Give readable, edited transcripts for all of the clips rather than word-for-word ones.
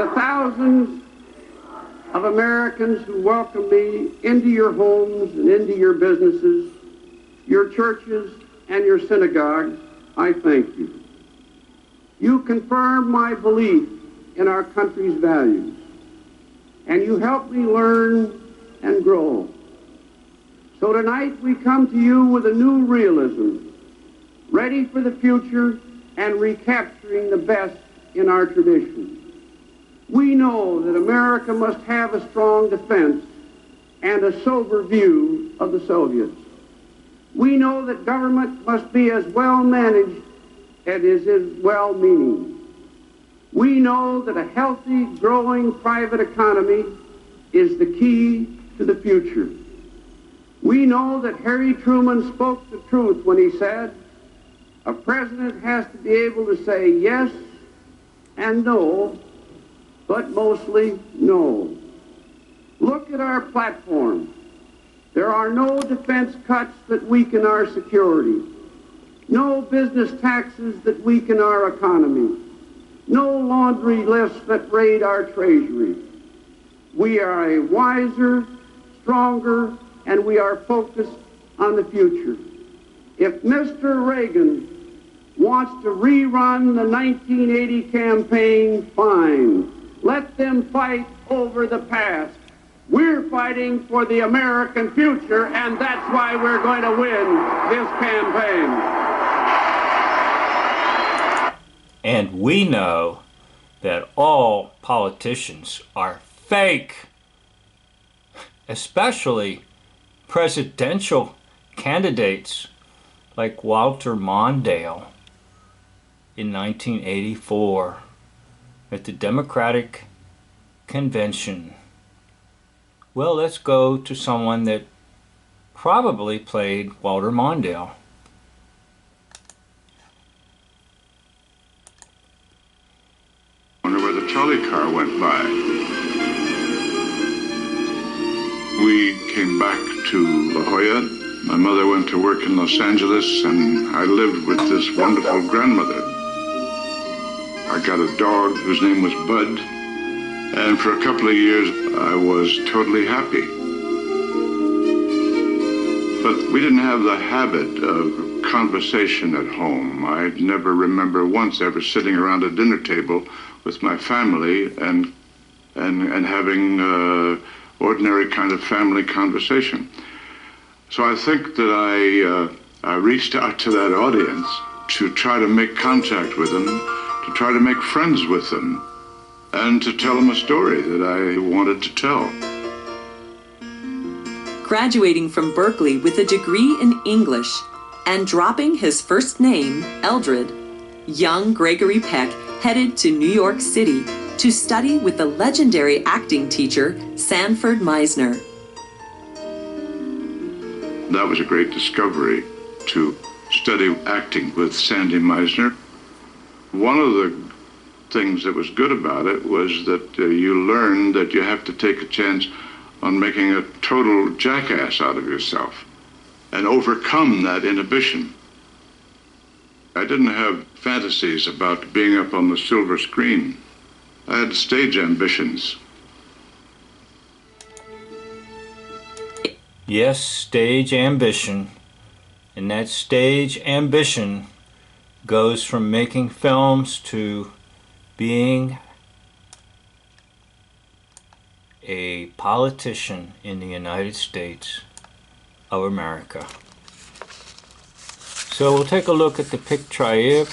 the thousands of Americans who welcome me into your homes and into your businesses, your churches, and your synagogues, I thank you. You confirm my belief in our country's values, and you help me learn and grow. So tonight we come to you with a new realism, ready for the future and recapturing the best in our tradition. We know that America must have a strong defense and a sober view of the Soviets. We know that government must be as well managed as it is well-meaning. We know that a healthy, growing private economy is the key to the future. We know that Harry Truman spoke the truth when he said, a president has to be able to say yes and no, but mostly no. Look at our platform. There are no defense cuts that weaken our security, no business taxes that weaken our economy, no laundry lists that raid our treasury. We are a wiser, stronger, and we are focused on the future. If Mr. Reagan wants to rerun the 1980 campaign, fine. Let them fight over the past. We're fighting for the American future, and that's why we're going to win this campaign. And we know that all politicians are fake, especially presidential candidates like Walter Mondale in 1984 at the Democratic Convention. Well, let's go to someone that probably played Walter Mondale. I wonder where the trolley car went by. We came back to La Jolla. My mother went to work in Los Angeles, and I lived with this wonderful grandmother. I got a dog whose name was Bud, and for a couple of years I was totally happy. But we didn't have the habit of conversation at home. I never remember once ever sitting around a dinner table with my family and having ordinary kind of family conversation. So I think that I reached out to that audience to try to make contact with them, to try to make friends with them, and to tell them a story that I wanted to tell. Graduating from Berkeley with a degree in English and dropping his first name, Eldred, young Gregory Peck headed to New York City to study with the legendary acting teacher, Sanford Meisner. That was a great discovery, to study acting with Sandy Meisner. One of the things that was good about it was that you learned that you have to take a chance on making a total jackass out of yourself and overcome that inhibition. I didn't have fantasies about being up on the silver screen. I had stage ambitions. Yes, stage ambition. And that stage ambition goes from making films to being a politician in the United States of America. So we'll take a look at the picture.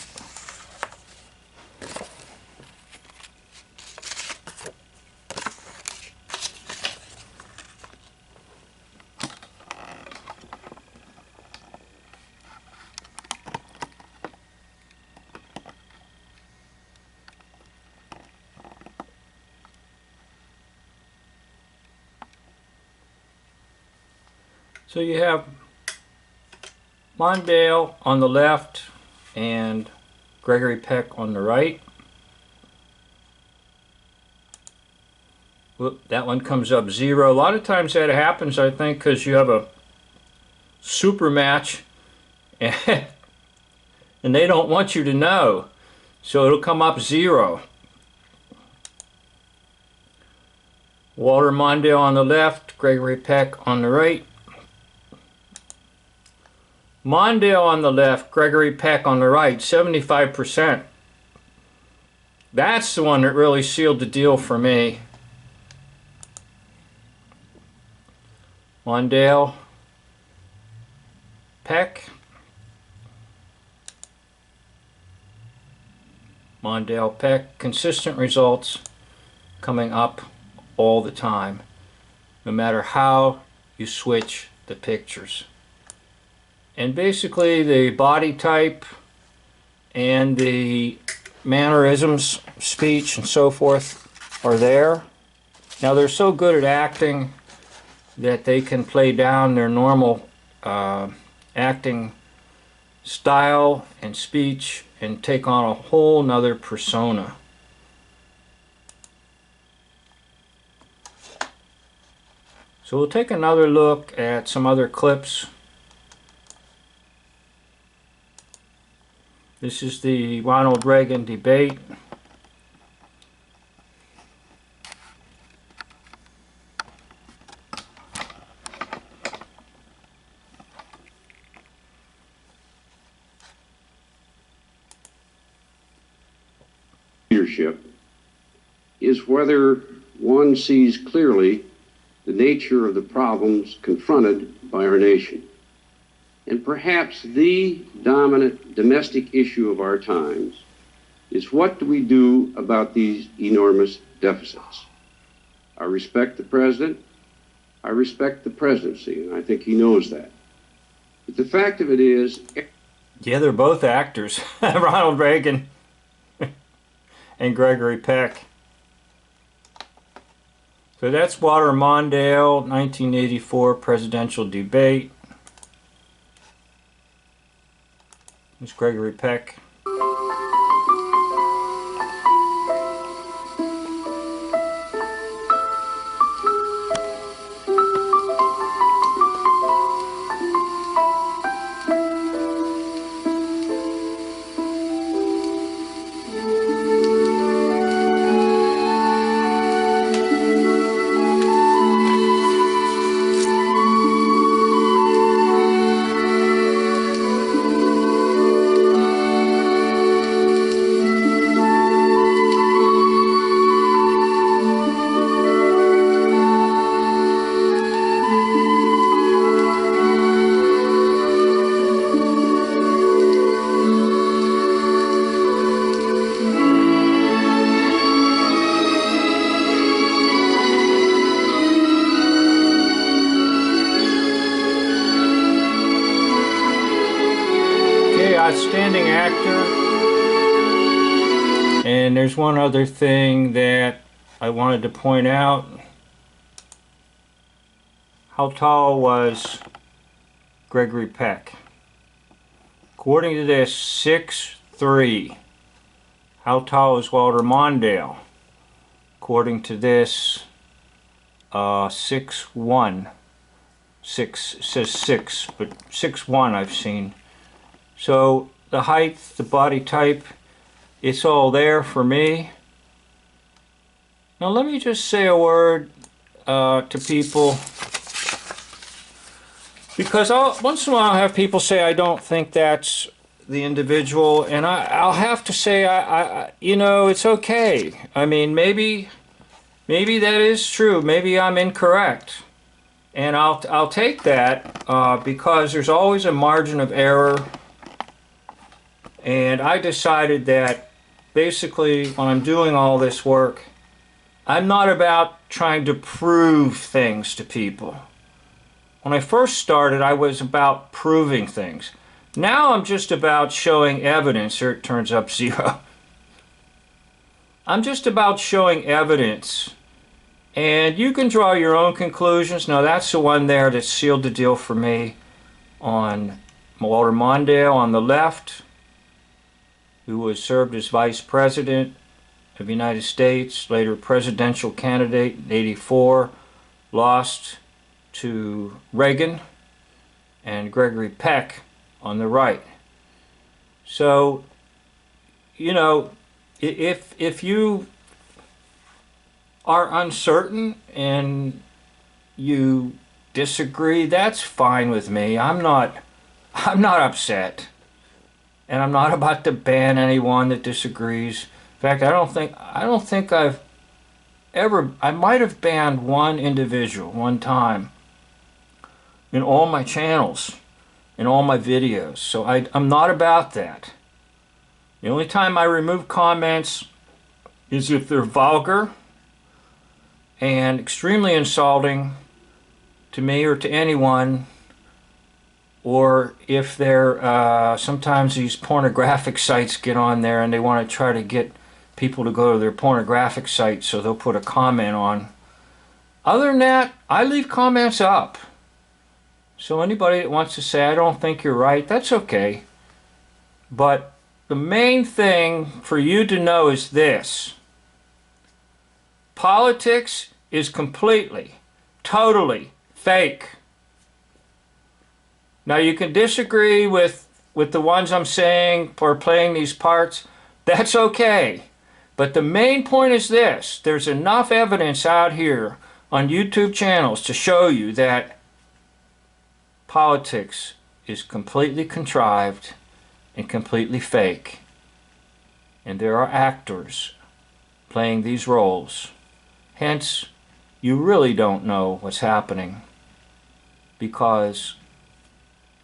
So you have Mondale on the left and Gregory Peck on the right. Whoop, that one comes up 0. A lot of times that happens, I think, because you have a super match and they don't want you to know. So it'll come up 0. Walter Mondale on the left, Gregory Peck on the right. Mondale on the left, Gregory Peck on the right, 75%. That's the one that really sealed the deal for me. Mondale, Peck, Mondale, Peck, consistent results coming up all the time, no matter how you switch the pictures. And basically the body type and the mannerisms, speech and so forth are there. Now they're so good at acting that they can play down their normal acting style and speech and take on a whole nother persona. So we'll take another look at some other clips. This is the Ronald Reagan debate. Leadership is whether one sees clearly the nature of the problems confronted by our nation. And perhaps the dominant domestic issue of our times is, what do we do about these enormous deficits? I respect the president. I respect the presidency, and I think he knows that. But the fact of it is... Yeah, they're both actors. Ronald Reagan and Gregory Peck. So that's Walter Mondale, 1984 presidential debate. There's Gregory Peck. Outstanding actor. And there's one other thing that I wanted to point out. How tall was Gregory Peck? According to this, 6'3". How tall is Walter Mondale? According to this, 6'1". Says 6, but 6'1" I've seen. So the height, the body type, it's all there for me. Now let me just say a word to people, because once in a while I'll have people say I don't think that's the individual, and I'll have to say you know, it's okay. I mean, maybe that is true. Maybe I'm incorrect, and I'll take that because there's always a margin of error. And I decided that basically when I'm doing all this work, I'm not about trying to prove things to people. When I first started, I was about proving things. Now I'm just about showing evidence. Here it turns up 0. I'm just about showing evidence. And you can draw your own conclusions. Now that's the one there that sealed the deal for me on Walter Mondale on the left, who was served as Vice President of the United States, later presidential candidate in '84, lost to Reagan, and Gregory Peck on the right. So, you know, if you are uncertain and you disagree, that's fine with me. I'm not upset. And I'm not about to ban anyone that disagrees. In fact, I don't think I've ever, I might have banned one individual one time in all my channels, in all my videos. So I'm not about that. The only time I remove comments is if they're vulgar and extremely insulting to me or to anyone, or if they're, sometimes these pornographic sites get on there and they want to try to get people to go to their pornographic site, so they'll put a comment on. Other than that, I leave comments up. So anybody that wants to say, I don't think you're right, that's okay. But the main thing for you to know is this. Politics is completely, totally fake. Now you can disagree with the ones I'm saying for playing these parts. That's okay. But the main point is this. There's enough evidence out here on YouTube channels to show you that politics is completely contrived and completely fake. And there are actors playing these roles. Hence, you really don't know what's happening because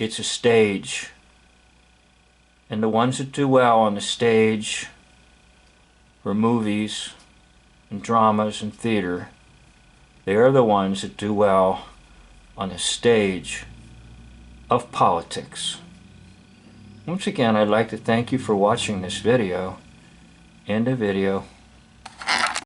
it's a stage. And the ones that do well on the stage for movies and dramas and theater, they are the ones that do well on the stage of politics. Once again, I'd like to thank you for watching this video. End of video.